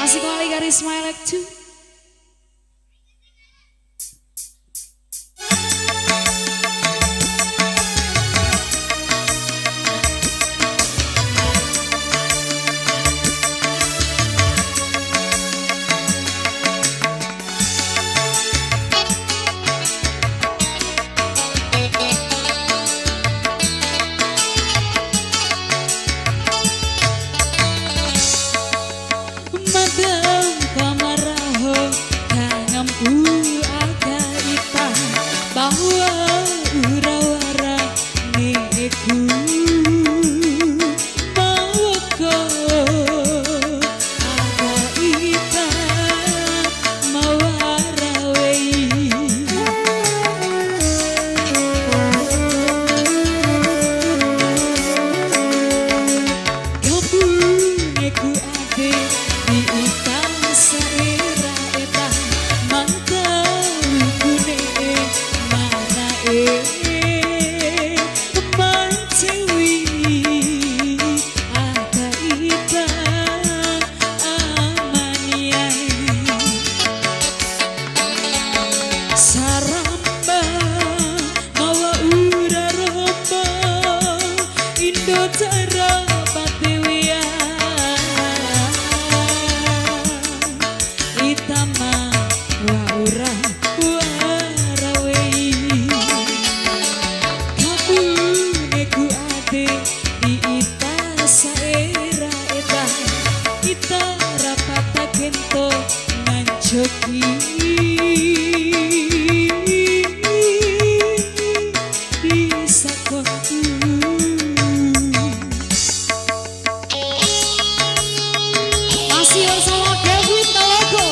Masih kembali garis My Like To. Madam pamaraho kangampu aga ita bahwa urawara neku bawa ko aga ita mawarawei kamu neku ade di ita saera eta mangka gune mana mancewi ada ita amaniai saramba mawa ura romba indo cara batewiya itama waura warawei kamu neku ade di ita saera eta ita rapata kento ngancoki di sakonku. Masih bersama Kevin Talogo.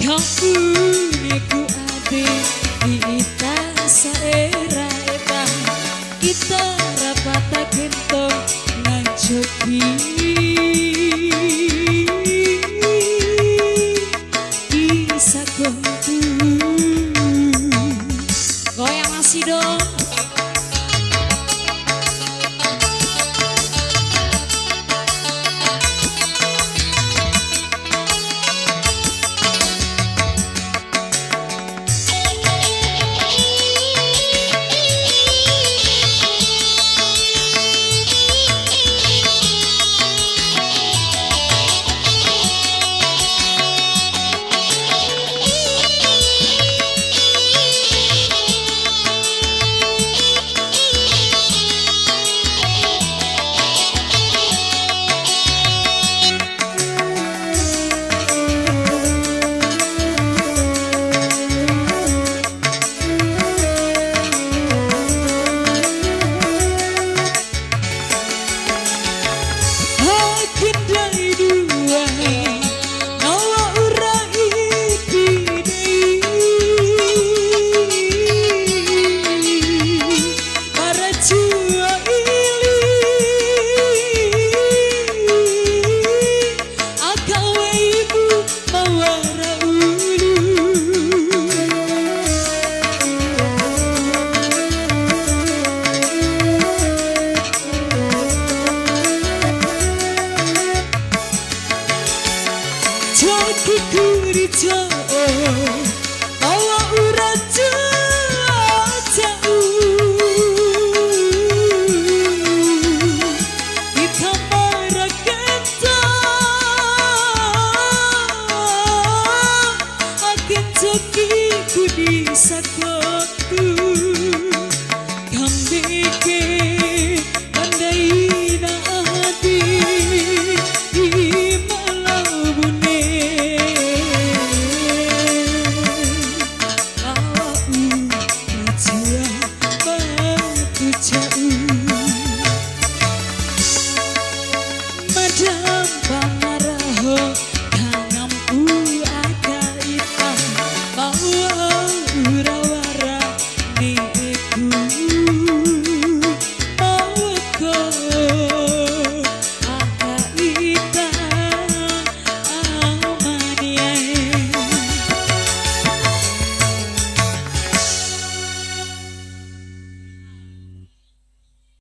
Kamu neku ade di ita saera eta ita rapata kento ngancoki di sakonku. Goyang masih dong. kiku rijo awa ura jauh itamara kenta akan jokiku di sakoku kambeke andai na hati